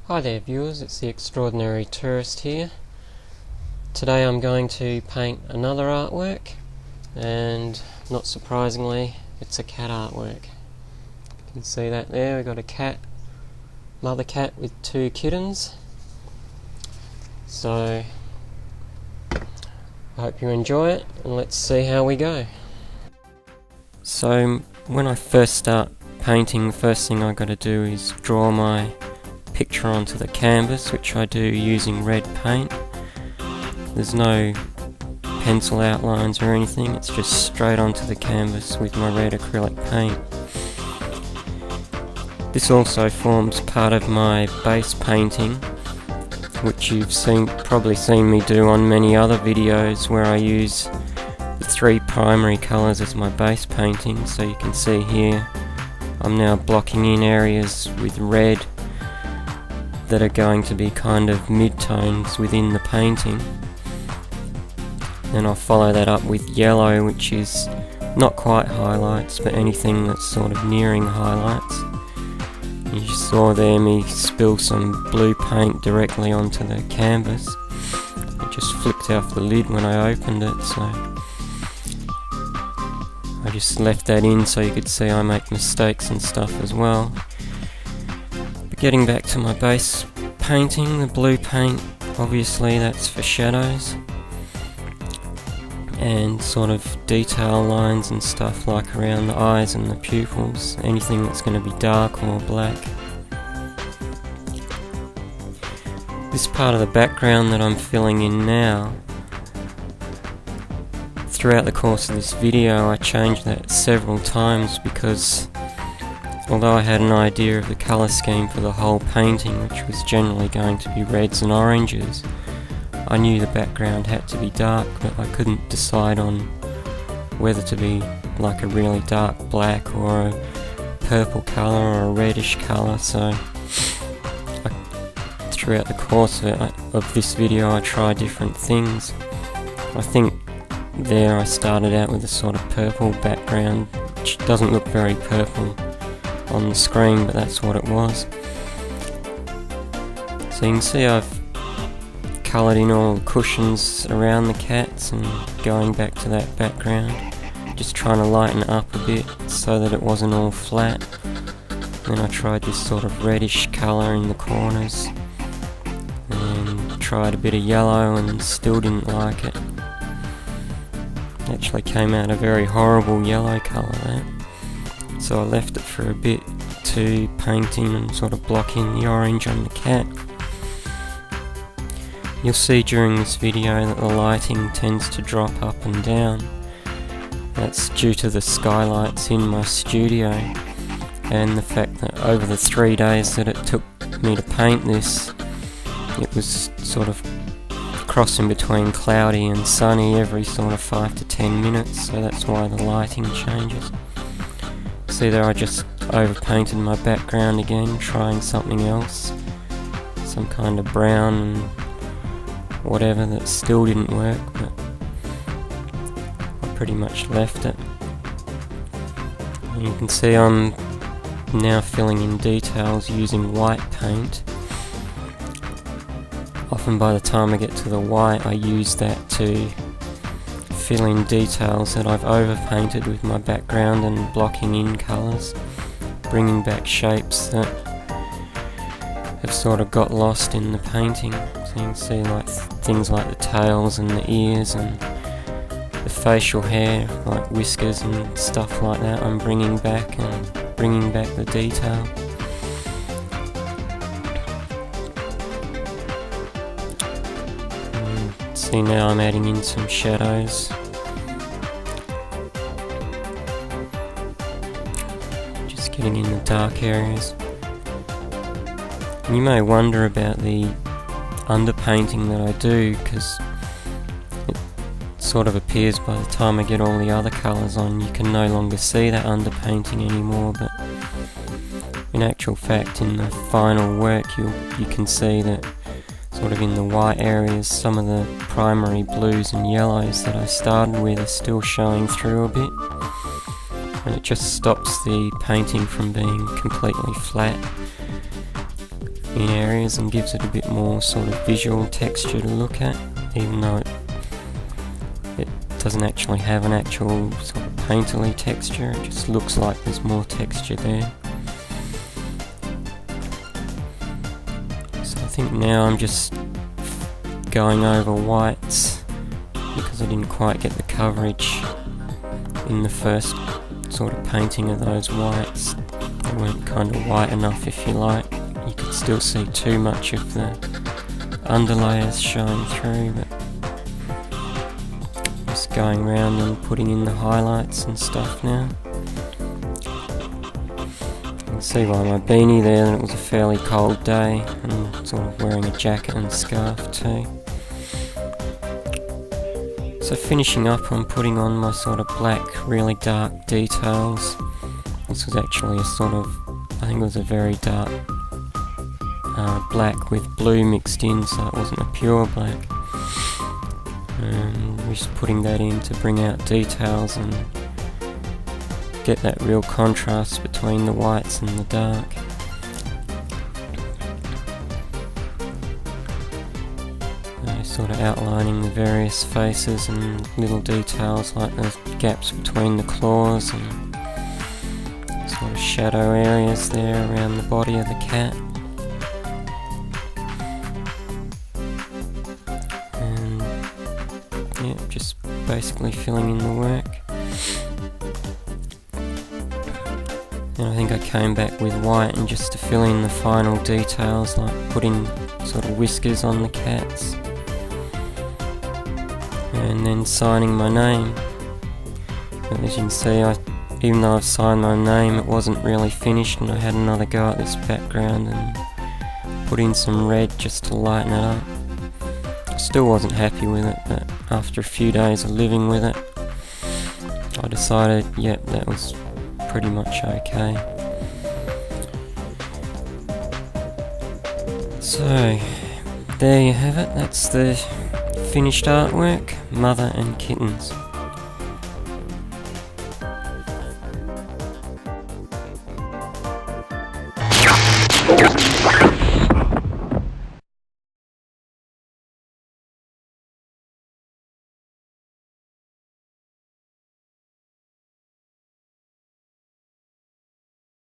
Hi there viewers, it's the Extraordinary Tourist here. Today I'm going to paint another artwork, and not surprisingly it's a cat artwork. You can see that there, we've got a cat, mother cat with two kittens. So I hope you enjoy it, and let's see how we go. So when I first start painting, the first thing I got to do is draw my picture onto the canvas, which I do using red paint. There's no pencil outlines or anything, it's just straight onto the canvas with my red acrylic paint. This also forms part of my base painting, which you've probably seen me do on many other videos, where I use the three primary colours as my base painting. So you can see here I'm now blocking in areas with red that are going to be kind of mid-tones within the painting. Then I'll follow that up with yellow, which is not quite highlights, but anything that's sort of nearing highlights. You just saw there me spill some blue paint directly onto the canvas. It just flicked off the lid when I opened it, so I just left that in so you could see I make mistakes and stuff as well. Getting back to my base painting, the blue paint, obviously that's for shadows and sort of detail lines and stuff like around the eyes and the pupils, anything that's going to be dark or black. This part of the background that I'm filling in now, throughout the course of this video I changed that several times, because although I had an idea of the colour scheme for the whole painting, which was generally going to be reds and oranges, I knew the background had to be dark, but I couldn't decide on whether to be like a really dark black or a purple colour or a reddish colour. So throughout the course of this video I tried different things. I think there I started out with a sort of purple background, which doesn't look very purple on the screen, but that's what it was. So you can see I've coloured in all the cushions around the cats and going back to that background, just trying to lighten it up a bit so that it wasn't all flat. Then I tried this sort of reddish colour in the corners and tried a bit of yellow and still didn't like it. Actually came out a very horrible yellow colour, that. So I left it for a bit to paint in and sort of block in the orange on the cat. You'll see during this video that the lighting tends to drop up and down. That's due to the skylights in my studio and the fact that over the 3 days that it took me to paint this, it was sort of crossing between cloudy and sunny every sort of 5 to 10 minutes, so that's why the lighting changes. See there, I just overpainted my background again, trying something else, some kind of brown and whatever, that still didn't work, but I pretty much left it. And you can see I'm now filling in details using white paint. Often by the time I get to the white I use that to fill in details that I've overpainted with my background and blocking in colours, bringing back shapes that have sort of got lost in the painting. So you can see like things like the tails and the ears and the facial hair, like whiskers and stuff like that, I'm bringing back and bringing back the detail. See, now I'm adding in some shadows. Just getting in the dark areas. And you may wonder about the underpainting that I do, because it sort of appears by the time I get all the other colours on you can no longer see that underpainting anymore, but in actual fact in the final work you can see that sort of in the white areas, some of the primary blues and yellows that I started with are still showing through a bit, and it just stops the painting from being completely flat. in areas and gives it a bit more sort of visual texture to look at, even though it doesn't actually have an actual sort of painterly texture. It just looks like there's more texture there. So I think now I'm just going over whites because I didn't quite get the coverage in the first sort of painting of those whites. They weren't kind of white enough, if you like. You could still see too much of the underlayers showing through, but just going around and putting in the highlights and stuff now. You can see by my beanie there that it was a fairly cold day, and I'm sort of wearing a jacket and scarf too. So finishing up, I'm putting on my sort of black, really dark details. This was actually a sort of, I think it was a very dark black with blue mixed in, so it wasn't a pure black. Just putting that in to bring out details and get that real contrast between the whites and the dark. Sort of outlining the various faces and little details like the gaps between the claws and sort of shadow areas there around the body of the cat. And yeah, just basically filling in the work. And I think I came back with white and just to fill in the final details, like putting sort of whiskers on the cats. And then signing my name. But as you can see, even though I've signed my name, it wasn't really finished, and I had another go at this background and put in some red just to lighten it up. I still wasn't happy with it, but after a few days of living with it, I decided, yep, that was pretty much okay. So, there you have it. That's the finished artwork, Mother and Kittens.